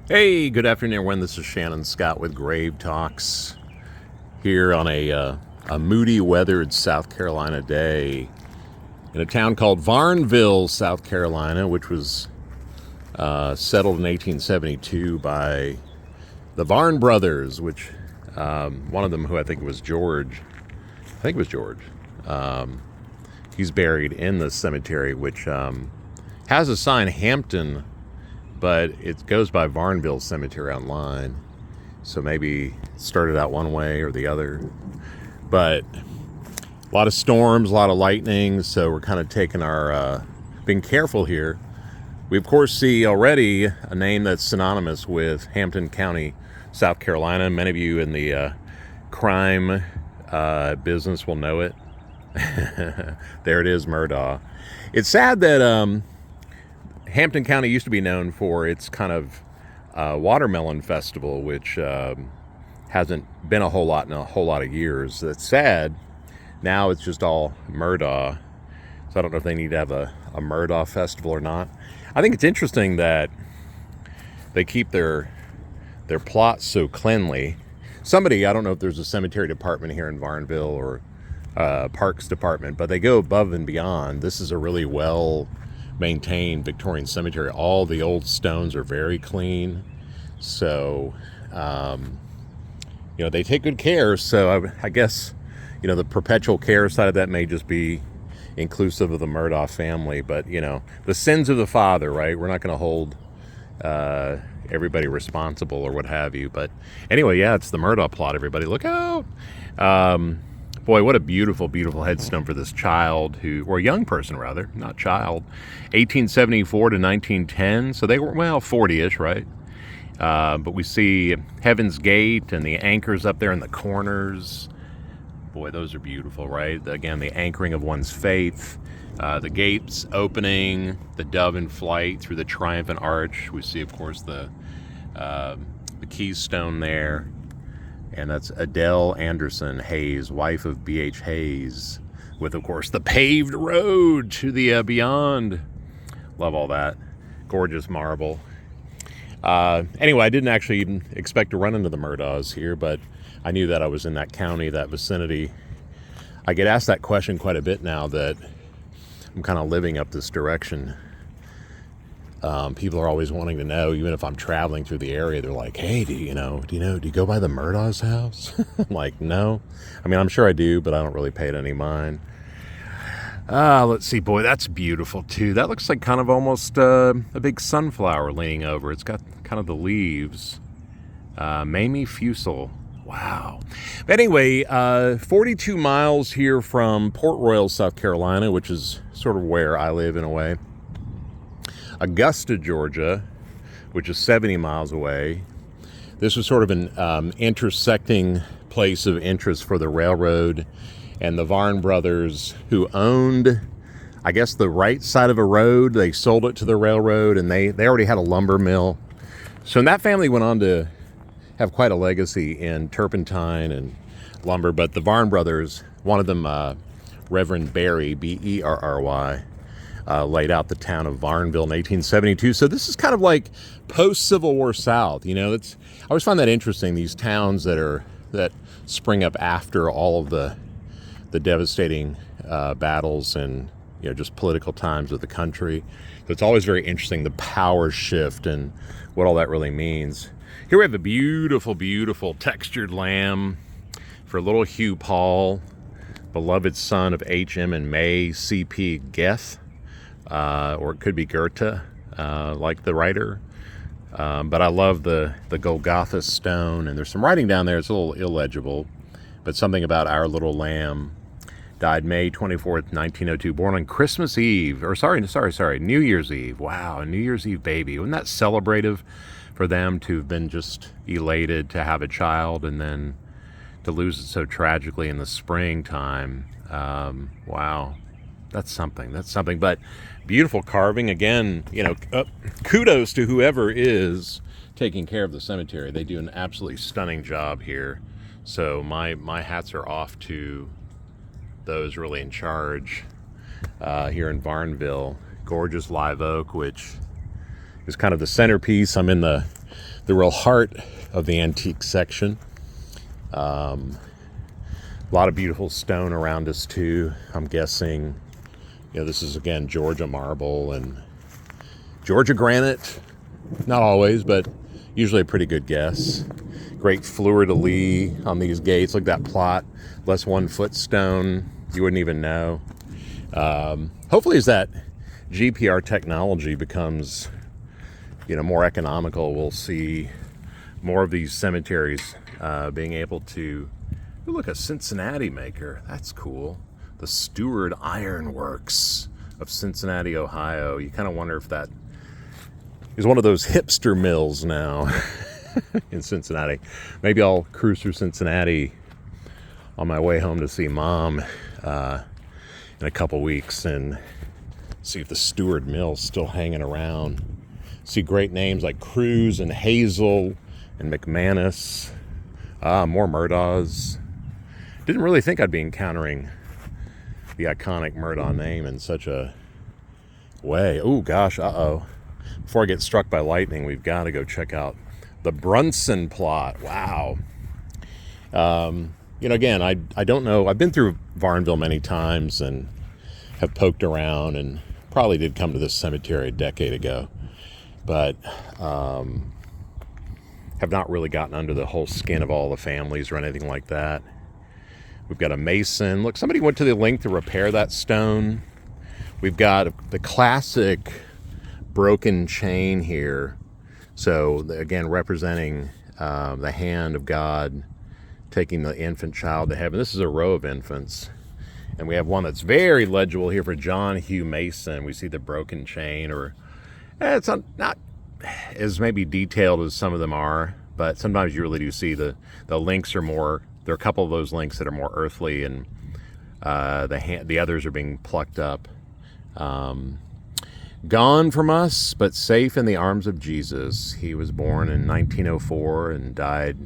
Hey, good afternoon, everyone. This is Shannon Scott with Grave Talks here on a moody, weathered South Carolina day in a town called Varnville, South Carolina, which was settled in 1872 by the Varn brothers, which one of them, who I think was George, he's buried in the cemetery, which has a sign Hampton, but it goes by Varnville Cemetery online. So maybe it started out one way or the other. But a lot of storms, a lot of lightning, so we're kind of taking our, being careful here. We, of course, see already a name that's synonymous with Hampton County, South Carolina. Many of you in the crime business will know it. There it is, Murdaugh. It's sad that Hampton County used to be known for its kind of watermelon festival, which hasn't been a whole lot in a whole lot of years. That's sad. Now it's just all Murdaugh. So I don't know if they need to have a Murdaugh festival or not. I think it's interesting that they keep their plots so cleanly. Somebody, I don't know if there's a cemetery department here in Varnville or parks department, but they go above and beyond. This is a really well maintained Victorian cemetery. All the old stones are very clean, so they take good care. So I guess the perpetual care side of that may just be inclusive of the Murdaugh family, but the sins of the father, right? We're not going to hold everybody responsible or what have you. But anyway, yeah, it's the Murdaugh plot. Everybody look out. Boy, what a beautiful, beautiful headstone for this child or a young person rather, not child, 1874 to 1910. So they were, 40-ish, right? But we see Heaven's Gate and the anchors up there in the corners. Boy, those are beautiful, right? Again, the anchoring of one's faith. The gates opening, the dove in flight through the triumphant arch. We see, of course, the keystone there. And that's Adele Anderson Hayes, wife of B.H. Hayes, with, of course, the paved road to the beyond. Love all that. Gorgeous marble. Anyway, I didn't actually even expect to run into the Murdaughs here, but I knew that I was in that county, that vicinity. I get asked that question quite a bit now that I'm kind of living up this direction. People are always wanting to know, even if I'm traveling through the area, they're like, hey, do you go by the Murdaugh's house? I'm like, no. I mean, I'm sure I do, but I don't really pay it any mind. Let's see. Boy, that's beautiful, too. That looks like kind of almost a big sunflower leaning over. It's got kind of the leaves. Mamie Fusel. Wow. But anyway, 42 miles here from Port Royal, South Carolina, which is sort of where I live in a way. Augusta, Georgia, which is 70 miles away. This was sort of an intersecting place of interest for the railroad and the Varn brothers, who owned, I guess, the right side of a road. They sold it to the railroad, and they already had a lumber mill. So that family went on to have quite a legacy in turpentine and lumber. But the Varn brothers, one of them, Reverend Berry, Berry, laid out the town of Varnville in 1872. So this is kind of like post-Civil War South. I always find that interesting, these towns that spring up after all of the devastating battles and just political times of the country. So it's always very interesting, the power shift and what all that really means. Here we have a beautiful, beautiful textured lamb for little Hugh Paul, beloved son of H.M. and May C.P. Geth. Or it could be Goethe, like the writer. But I love the Golgotha stone, and there's some writing down there. It's a little illegible, but something about our little lamb. Died May 24th, 1902. Born on Christmas Eve, New Year's Eve. Wow, a New Year's Eve baby. Wasn't that celebrative for them to have been just elated to have a child and then to lose it so tragically in the springtime? Wow. That's something. But beautiful carving. Again, kudos to whoever is taking care of the cemetery. They do an absolutely stunning job here. So my hats are off to those really in charge here in Varnville. Gorgeous live oak, which is kind of the centerpiece. I'm in the the real heart of the antique section. A lot of beautiful stone around us too. I'm guessing, this is again Georgia marble and Georgia granite. Not always, but usually a pretty good guess. Great fleur-de-lis on these gates. Look at that plot. Less 1 foot stone. You wouldn't even know. Hopefully as that GPR technology becomes, more economical, we'll see more of these cemeteries being able to... Ooh, look, a Cincinnati maker. That's cool. The Stewart Iron Works of Cincinnati, Ohio. You kind of wonder if that is one of those hipster mills now in Cincinnati. Maybe I'll cruise through Cincinnati on my way home to see Mom in a couple weeks and see if the Stewart Mill's still hanging around. See great names like Cruz and Hazel and McManus. More Murdaws. Didn't really think I'd be encountering the iconic Murdaugh name in such a way. Oh gosh, before I get struck by lightning, we've got to go check out the Brunson plot. Wow. Again, I don't know. I've been through Varnville many times and have poked around and probably did come to this cemetery a decade ago, but have not really gotten under the whole skin of all the families or anything like that. We've got a mason. Look, somebody went to the length to repair that stone. We've got the classic broken chain here. So again, representing the hand of God taking the infant child to heaven. This is a row of infants. And we have one that's very legible here for John Hugh Mason. We see the broken chain, or it's not as maybe detailed as some of them are, but sometimes you really do see the links are more, there are a couple of those links that are more earthly, and the others are being plucked up. Gone from us, but safe in the arms of Jesus. He was born in 1904 and died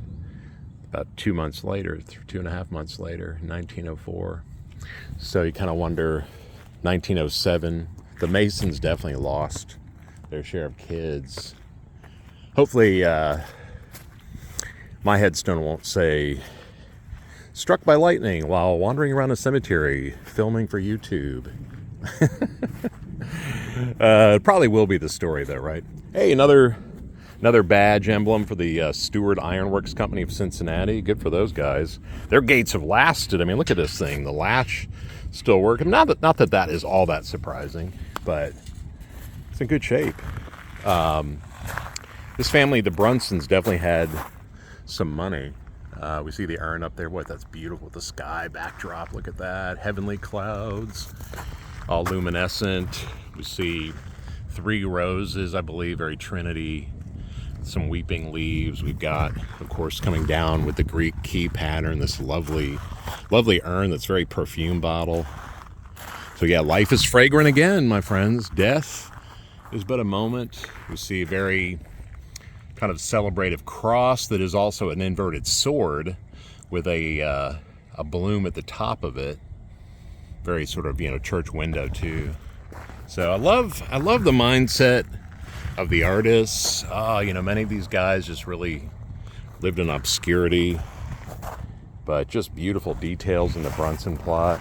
about 2 months later, 2.5 months later, 1904. So you kind of wonder, 1907, the Masons definitely lost their share of kids. Hopefully, my headstone won't say, struck by lightning while wandering around a cemetery, filming for YouTube. It probably will be the story though, right? Hey, another badge emblem for the Stewart Ironworks Company of Cincinnati. Good for those guys. Their gates have lasted. I mean, look at this thing. The latch still working. Not that is all that surprising, but it's in good shape. This family, the Brunsons, definitely had some money. We see the urn up there. What, that's beautiful. The sky backdrop. Look at that. Heavenly clouds, all luminescent. We see 3 roses, I believe, very Trinity. Some weeping leaves. We've got, of course, coming down with the Greek key pattern, this lovely urn that's very perfume bottle. So yeah, life is fragrant again, my friends. Death is but a moment. We see a very kind of celebrative cross that is also an inverted sword with a bloom at the top of it. Very sort of, church window too. So I love the mindset of the artists. Many of these guys just really lived in obscurity, but just beautiful details in the Brunson plot.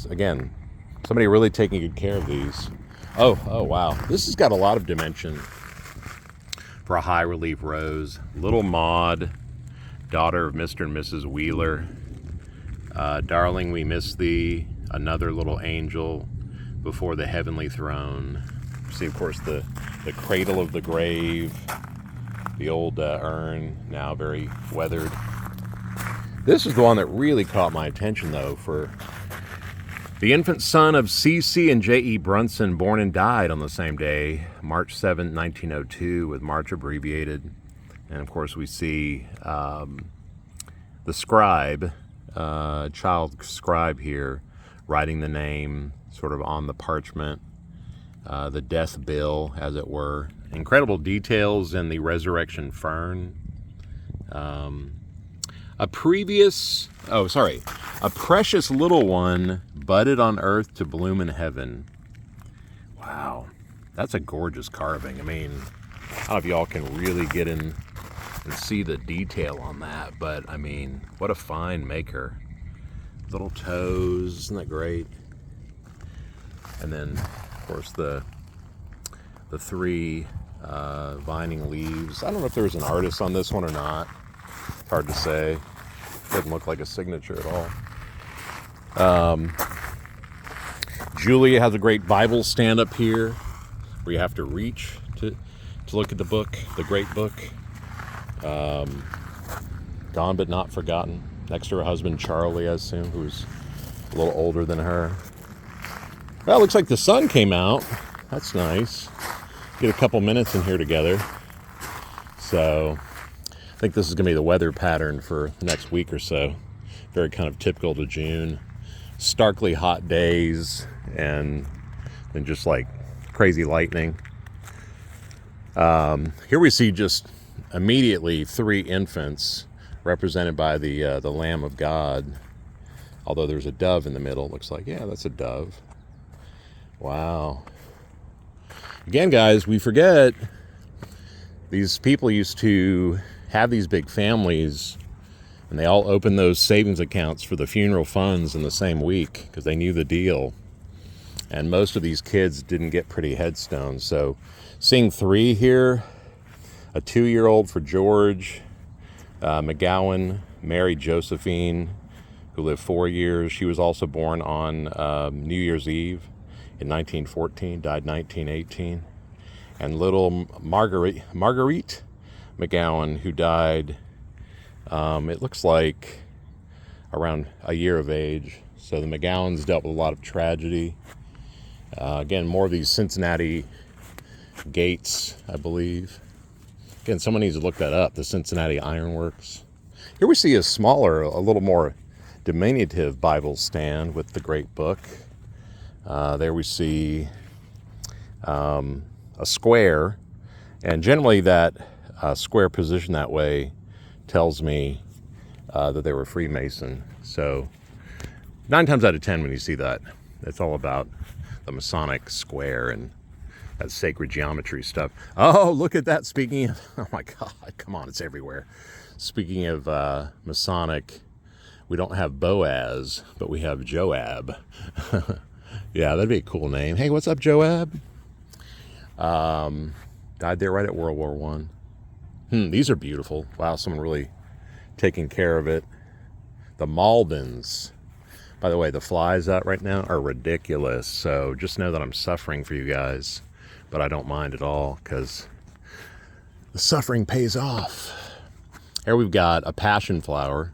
Again, somebody really taking good care of these. Oh wow, this has got a lot of dimension for a high relief rose. Little Maud, daughter of Mr. and Mrs. Wheeler. Darling, we miss thee. Another little angel before the heavenly throne. See, of course, the cradle of the grave, the old urn, now very weathered. This is the one that really caught my attention, though, for the infant son of C.C. and J.E. Brunson, born and died on the same day, March 7, 1902, with March abbreviated. And, of course, we see the scribe, child scribe here, writing the name sort of on the parchment, the death bill, as it were. Incredible details in the resurrection fern. A precious little one budded on earth to bloom in heaven. Wow. That's a gorgeous carving. I mean, I don't know if y'all can really get in and see the detail on that, but I mean, what a fine maker. Little toes, isn't that great? And then, of course, the three vining leaves. I don't know if there's an artist on this one or not. It's hard to say. Doesn't look like a signature at all. Julia has a great Bible stand up here where you have to reach to look at the book, the great book. Gone but not forgotten. Next to her husband, Charlie, I assume, who's a little older than her. Well, it looks like the sun came out. That's nice. Get a couple minutes in here together. So I think this is going to be the weather pattern for the next week or so. Very kind of typical to June. Starkly hot days and then just like crazy lightning. Here we see just immediately 3 infants represented by the Lamb of God. Although there's a dove in the middle. It looks like, yeah, that's a dove. Wow. Again, guys, we forget these people used to have these big families and they all opened those savings accounts for the funeral funds in the same week because they knew the deal. And most of these kids didn't get pretty headstones. So seeing 3 here, a 2-year-old for George, McGowan, Mary Josephine, who lived 4 years. She was also born on New Year's Eve in 1914, died 1918. And little Marguerite McGowan, who died, it looks like around a year of age. So the McGowans dealt with a lot of tragedy. Again, more of these Cincinnati gates, I believe. Again, someone needs to look that up, the Cincinnati Ironworks. Here we see a smaller, a little more diminutive Bible stand with the great book. There we see a square, and generally that square position that way tells me that they were Freemason. So 9 times out of 10 when you see that, it's all about the Masonic square and that sacred geometry stuff. Oh, look at that. Speaking of, oh my God, come on, it's everywhere. Speaking of Masonic, we don't have Boaz, but we have Joab. Yeah, that'd be a cool name. Hey, what's up, Joab? Died there right at World War I. These are beautiful. Wow, someone really taking care of it. The Malbins. By the way, the flies out right now are ridiculous. So just know that I'm suffering for you guys. But I don't mind at all because the suffering pays off. Here we've got a passion flower.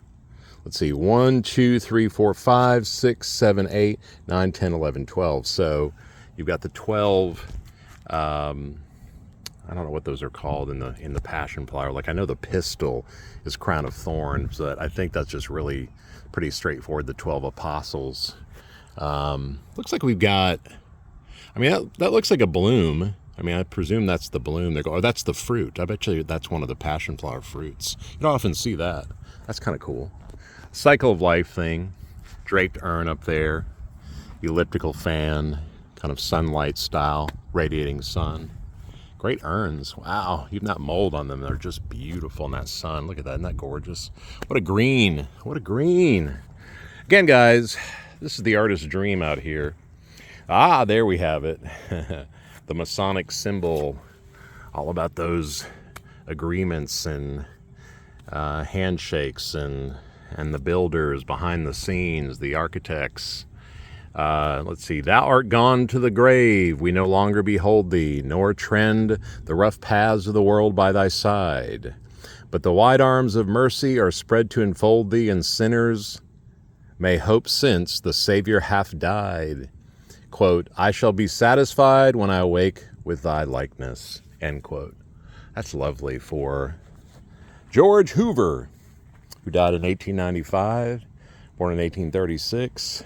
Let's see, 1, 2, 3, 4, 5, 6, 7, 8, 9, 10, 11, 12. So you've got the 12, I don't know what those are called in the passion flower. Like I know the pistil is crown of thorns, but I think that's just really pretty straightforward, the 12 apostles. Looks like we've got, I mean, that looks like a bloom. I mean, I presume that's the bloom. Or that's the fruit. I bet you that's one of the passion flower fruits. You don't often see that. That's kind of cool. Cycle of life thing. Draped urn up there. Elliptical fan. Kind of sunlight style. Radiating sun. Great urns. Wow. Even that mold on them. They're just beautiful in that sun. Look at that. Isn't that gorgeous? What a green. What a green. Again, guys, this is the artist's dream out here. Ah, there we have it. The Masonic symbol. All about those agreements and handshakes and the builders behind the scenes, the architects. Let's see. Thou art gone to the grave. We no longer behold thee, nor trend the rough paths of the world by thy side. But the wide arms of mercy are spread to enfold thee, and sinners may hope since the Savior hath died. Quote, I shall be satisfied when I awake with thy likeness. End quote. That's lovely for George Hoover, who died in 1895, born in 1836.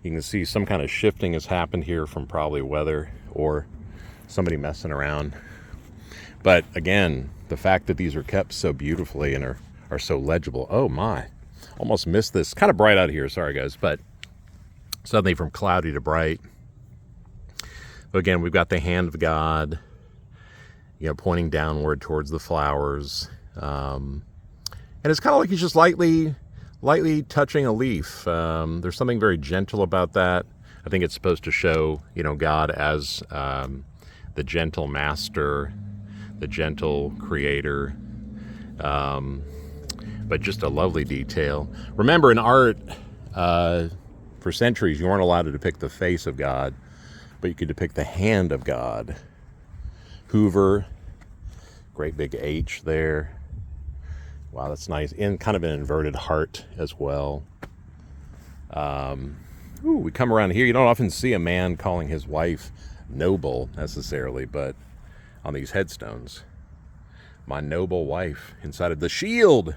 You can see some kind of shifting has happened here from probably weather or somebody messing around. But again, the fact that these are kept so beautifully and are so legible. Oh my, almost missed this. Kind of bright out here, sorry guys, but suddenly from cloudy to bright. Again, we've got the hand of God, pointing downward towards the flowers. And it's kind of like he's just lightly touching a leaf. There's something very gentle about that. I think it's supposed to show, God as the gentle master, the gentle creator. But just a lovely detail. Remember, in art, for centuries, you weren't allowed to depict the face of God, but you could depict the hand of God. Hoover, great big H there. Wow, that's nice. In kind of an inverted heart as well. We come around here. You don't often see a man calling his wife noble necessarily, but on these headstones, my noble wife inside of the shield.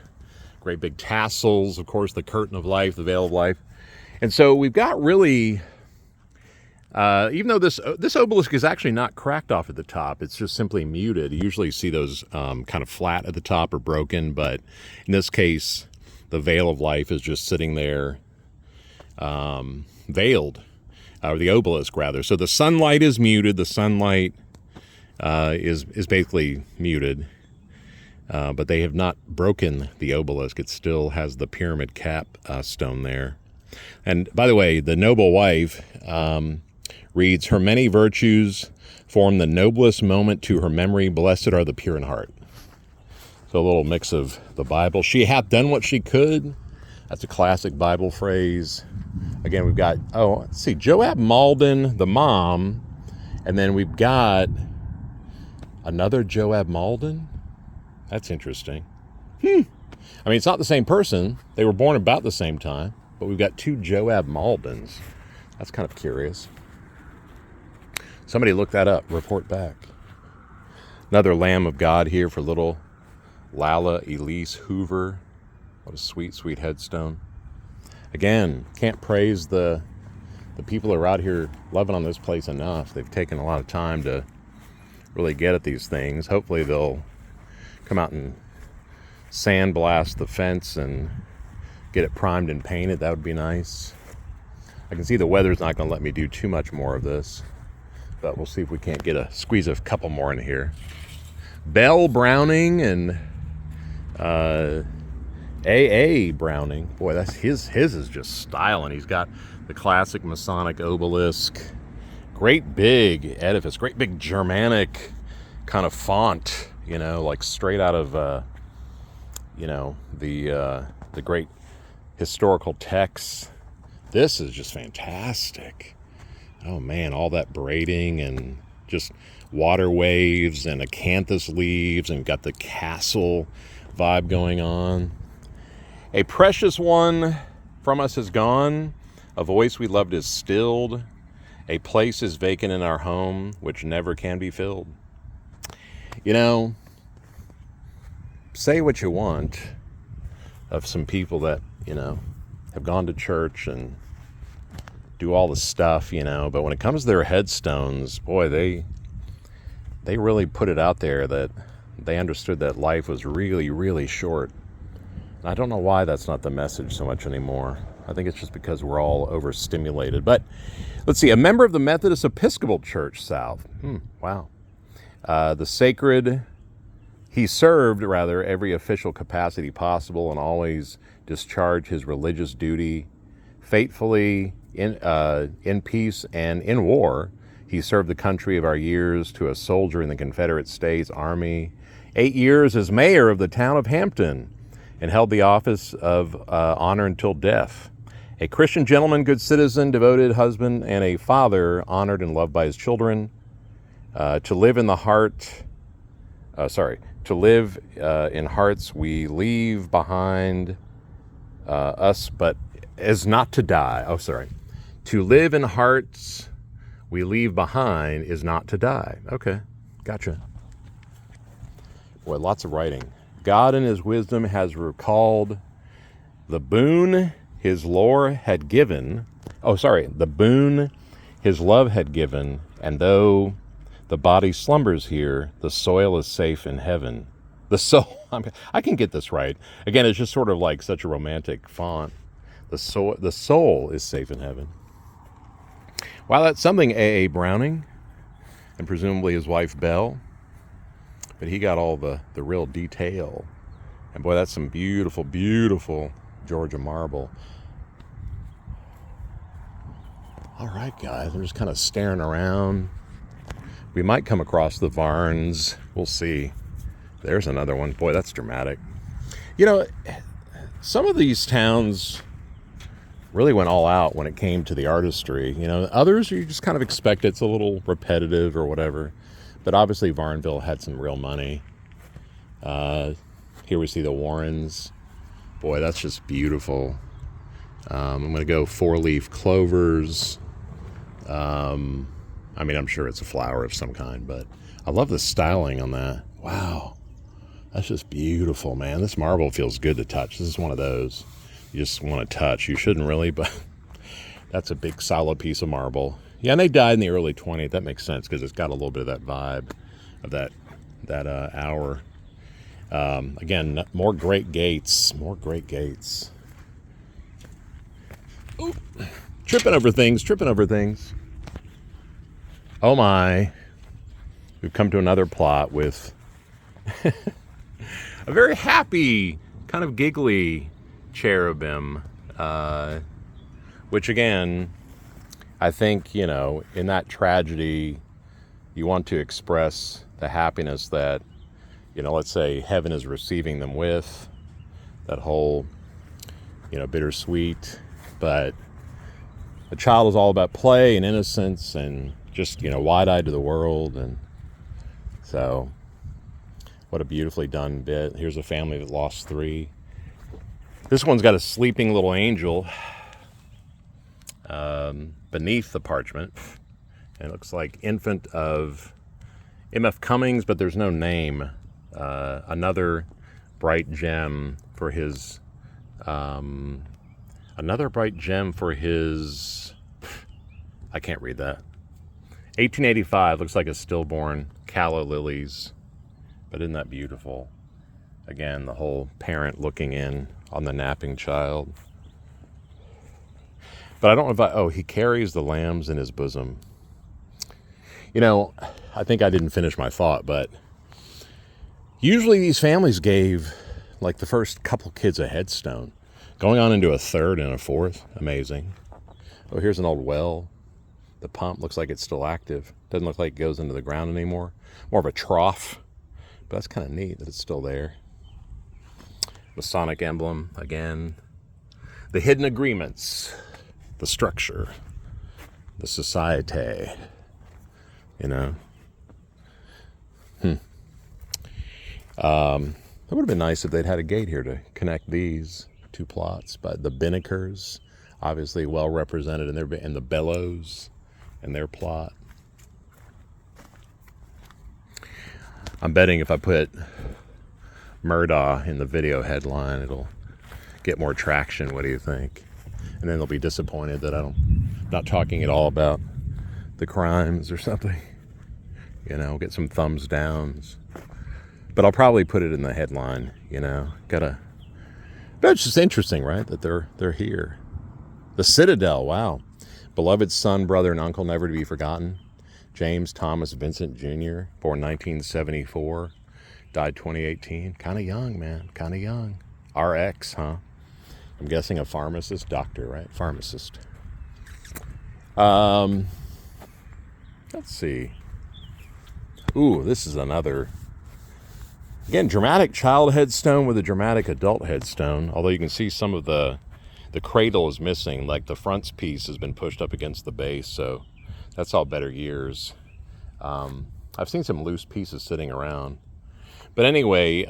Great big tassels, of course, the curtain of life, the veil of life. And so we've got really, even though this obelisk is actually not cracked off at the top, it's just simply muted. You usually see those kind of flat at the top or broken, but in this case, the veil of life is just sitting there, veiled, or the obelisk rather. So the sunlight is muted. The sunlight is basically muted. But they have not broken the obelisk. It still has the pyramid cap stone there. And by the way, the noble wife reads, "Her many virtues form the noblest moment to her memory. Blessed are the pure in heart." So a little mix of the Bible. She hath done what she could. That's a classic Bible phrase. Again, we've got, let's see, Joab Malden, the mom. And then we've got another Joab Malden. That's interesting. I mean, it's not the same person. They were born about the same time, but we've got two Joab Maldens. That's kind of curious. Somebody look that up. Report back. Another Lamb of God here for little Lala Elise Hoover. What a sweet, sweet headstone. Again, can't praise the people who are out here loving on this place enough. They've taken a lot of time to really get at these things. Hopefully they'll come out and sandblast the fence and get it primed and painted. That would be nice. I can see the weather's not going to let me do too much more of this, but we'll see if we can't squeeze a couple more in here. Bell Browning and A.A. Browning. Boy, that's his is just styling. He's got the classic Masonic obelisk. Great big edifice. Great big Germanic kind of font. Like straight out of, the great historical texts. This is just fantastic. Oh man, all that braiding and just water waves and acanthus leaves, and we've got the castle vibe going on. A precious one from us is gone. A voice we loved is stilled. A place is vacant in our home, which never can be filled. Say what you want of some people that, have gone to church and do all the stuff, but when it comes to their headstones, boy, they really put it out there that they understood that life was really, really short. And I don't know why that's not the message so much anymore. I think it's just because we're all overstimulated. But let's see, a member of the Methodist Episcopal Church South. Wow. He served every official capacity possible and always discharged his religious duty faithfully in peace and in war. He served the country of our years to a soldier in the Confederate States Army, 8 years as mayor of the town of Hampton, and held the office of honor until death. A Christian gentleman, good citizen, devoted husband, and a father honored and loved by his children. To live in hearts we leave behind us, but is not to die. To live in hearts we leave behind is not to die. Okay, gotcha. Boy, lots of writing. God in his wisdom has recalled the boon his lore had given. The boon his love had given, and though the body slumbers here, the soil is safe in heaven. The soul, I can get this right. Again, it's just sort of like such a romantic font. The soul is safe in heaven. Wow, that's something, A.A. Browning. and presumably his wife Belle. But he got all the real detail. And boy, that's some beautiful, beautiful Georgia marble. All right, guys, we're just kind of staring around. We might come across the Varns. We'll see. There's another one. Boy, that's dramatic. You know, some of these towns really went all out when it came to the artistry. You know, others you just kind of expect it's a little repetitive or whatever. But obviously Varnville had some real money. Here we see the Warrens. Boy, that's just beautiful. I'm going to go 4-leaf clovers. I mean, I'm sure it's a flower of some kind, but I love the styling on that. Wow. That's just beautiful, man. This marble feels good to touch. This is one of those you just want to touch. You shouldn't really, but that's a big solid piece of marble. Yeah, and they died in the early 20th. That makes sense because it's got a little bit of that vibe of that hour. Again, more great gates. More great gates. Ooh, tripping over things. Oh my. We've come to another plot with a very happy, kind of giggly cherubim, which again, I think, you know, in that tragedy, you want to express the happiness that, you know, let's say heaven is receiving them with, that whole, you know, bittersweet, but a child is all about play and innocence and just, you know, wide-eyed to the world. And so what a beautifully done bit. Here's a family that lost 3. This one's got a sleeping little angel beneath the parchment. And it looks like infant of M.F. Cummings, but there's no name. Another bright gem for his I can't read that. 1885, looks like a stillborn calla lilies, but isn't that beautiful? Again, the whole parent looking in on the napping child. But I don't know if he carries the lambs in his bosom. You know, I think I didn't finish my thought, but usually these families gave like the first couple kids a headstone, going on into a third and a fourth. Amazing. Oh, here's an old well. The pump looks like it's still active. Doesn't look like it goes into the ground anymore. More of a trough, but that's kind of neat that it's still there. Masonic emblem again. The hidden agreements, the structure, the society, you know. It would have been nice if they'd had a gate here to connect these 2 plots. But the Binnekers, obviously well represented in the Bellows and their plot. I'm betting if I put Murdaugh in the video headline, it'll get more traction. What do you think? And then they'll be disappointed that I'm not talking at all about the crimes or something. You know, get some thumbs downs. But I'll probably put it in the headline, you know. But it's just interesting, right, that they're here. The Citadel, wow. Beloved son, brother, and uncle, never to be forgotten. James Thomas Vincent Jr., born 1974, died 2018. Kind of young, man, kind of young. RX, huh? I'm guessing a pharmacist, doctor, right? Pharmacist. Let's see. Ooh, this is another, again, dramatic child headstone with a dramatic adult headstone. Although you can see some of the cradle is missing, like the front piece has been pushed up against the base, so that's all better years. I've seen some loose pieces sitting around. But anyway,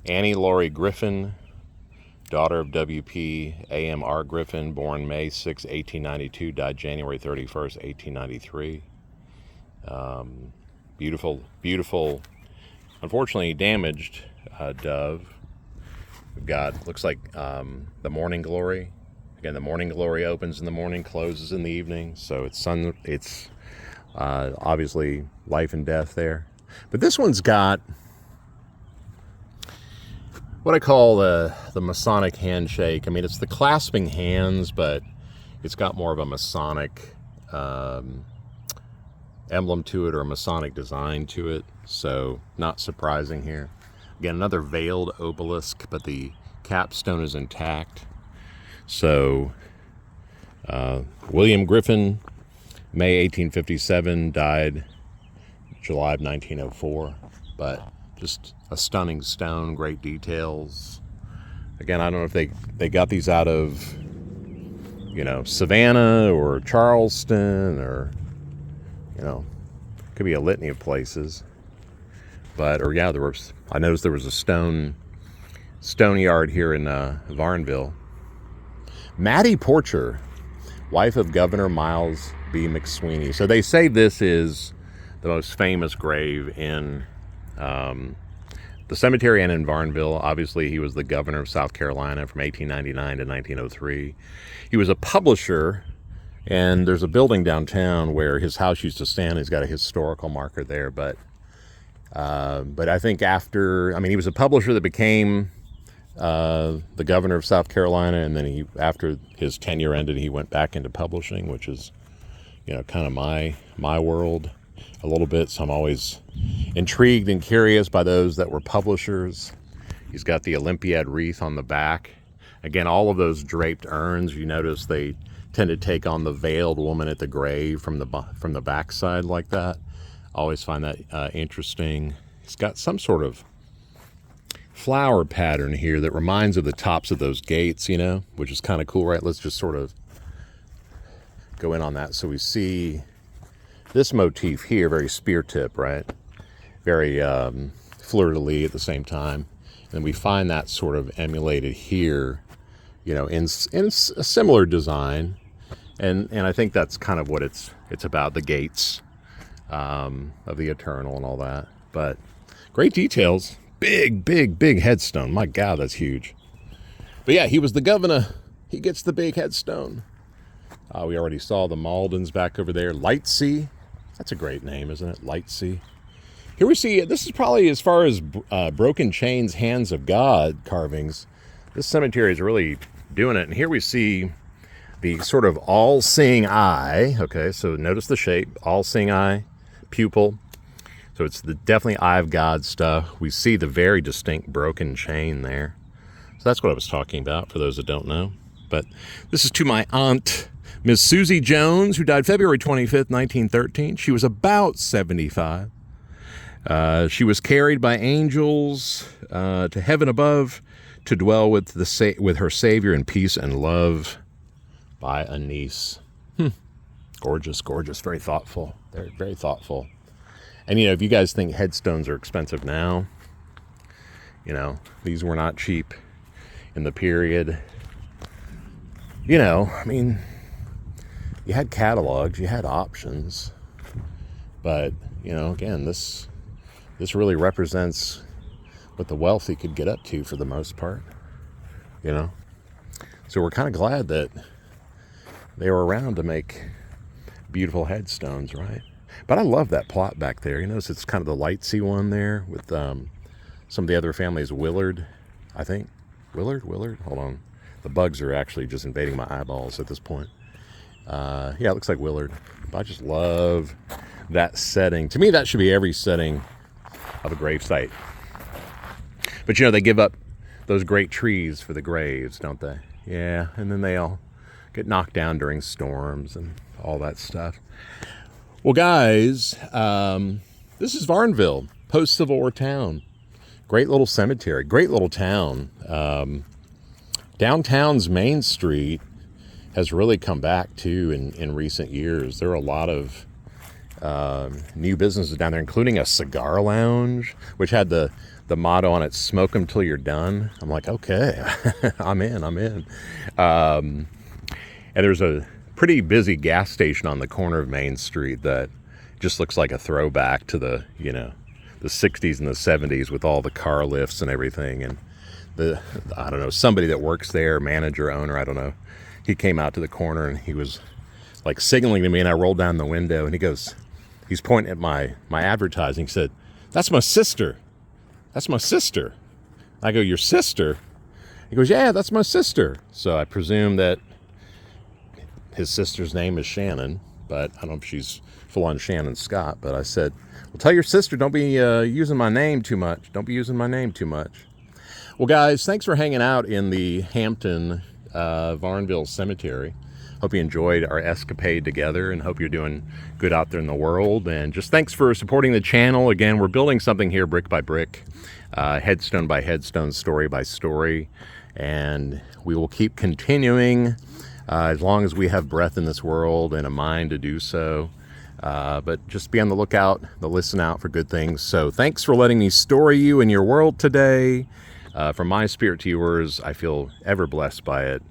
Annie Laurie Griffin, daughter of W.P. A.M.R. Griffin, born May 6, 1892, died January 31st, 1893. Beautiful, beautiful, unfortunately damaged dove. We've got, looks like the Morning Glory. Again, the Morning Glory opens in the morning, closes in the evening. So it's obviously life and death there. But this one's got what I call the Masonic handshake. I mean, it's the clasping hands, but it's got more of a Masonic emblem to it or a Masonic design to it. So not surprising here. Again, another veiled obelisk, but the capstone is intact. So William Griffin, May 1857, died July of 1904. But just a stunning stone, great details. Again, I don't know if they got these out of, Savannah or Charleston, or, could be a litany of places. But, I noticed there was a stone yard here in Varnville. Mattie Porcher, wife of Governor Miles B. McSweeney. So they say this is the most famous grave in the cemetery and in Varnville. Obviously, he was the governor of South Carolina from 1899 to 1903. He was a publisher, and there's a building downtown where his house used to stand. He's got a historical marker there, but I think he was a publisher that became the governor of South Carolina, and then after his tenure ended, he went back into publishing, which is, kind of my world a little bit. So I'm always intrigued and curious by those that were publishers. He's got the Olympiad wreath on the back. Again, all of those draped urns, you notice they tend to take on the veiled woman at the grave from the backside like that. Always find that interesting. He's got some sort of flower pattern here that reminds of the tops of those gates, which is kind of cool, right? Let's just sort of go in on that. So we see this motif here, very spear tip, right? Very fleur-de-lis at the same time. And we find that sort of emulated here, in a similar design. And I think that's kind of what it's about, the gates of the eternal and all that. But great details. Big headstone. My God, that's huge. But yeah, he was the governor. He gets the big headstone. We already saw the Maldens back over there. Lightsey. That's a great name, isn't it? Lightsey. Here we see, this is probably as far as Broken Chains, Hands of God carvings. This cemetery is really doing it. And here we see the sort of all-seeing eye. Okay, so notice the shape. All-seeing eye, pupil. So it's definitely Eye of God stuff. We see the very distinct broken chain there. So that's what I was talking about, for those that don't know. But this is to my aunt, Miss Susie Jones, who died February 25th, 1913. She was about 75. She was carried by angels to heaven above to dwell with her Savior in peace and love by a niece. Gorgeous, very thoughtful, very, very thoughtful. And, if you guys think headstones are expensive now, these were not cheap in the period. You had catalogs, you had options. But, again, this really represents what the wealthy could get up to for the most part, So we're kind of glad that they were around to make beautiful headstones, right? But I love that plot back there. You notice it's kind of the Lightsey one there with some of the other families. Willard, I think. Willard? Hold on. The bugs are actually just invading my eyeballs at this point. Yeah, it looks like Willard. But I just love that setting. To me, that should be every setting of a gravesite. But, they give up those great trees for the graves, don't they? Yeah, and then they all get knocked down during storms and all that stuff. Well, guys, this is Varnville, post-Civil War town. Great little cemetery, great little town. Downtown's Main Street has really come back, too, in recent years. There are a lot of new businesses down there, including a cigar lounge, which had the motto on it, "Smoke 'em till you're done." I'm like, okay, I'm in. And there's a pretty busy gas station on the corner of Main Street that just looks like a throwback to the 60s and the 70s with all the car lifts and everything. And I don't know, somebody that works there, manager, owner, I don't know, he came out to the corner and he was like signaling to me, and I rolled down the window and he's pointing at my advertising. He said, "That's my sister. That's my sister." I go, "Your sister?" He goes, "Yeah, that's my sister." So I presume that his sister's name is Shannon, but I don't know if she's full on Shannon Scott, but I said, well, tell your sister don't be using my name too much. Don't be using my name too much. Well, guys, thanks for hanging out in the Hampton Varnville Cemetery. Hope you enjoyed our escapade together, and hope you're doing good out there in the world. And just thanks for supporting the channel. Again, we're building something here brick by brick, headstone by headstone, story by story. And we will keep continuing as long as we have breath in this world and a mind to do so. But just be on the lookout, listen out for good things. So thanks for letting me story you in your world today. From my spirit to yours, I feel ever blessed by it.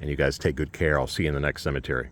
And you guys take good care. I'll see you in the next cemetery.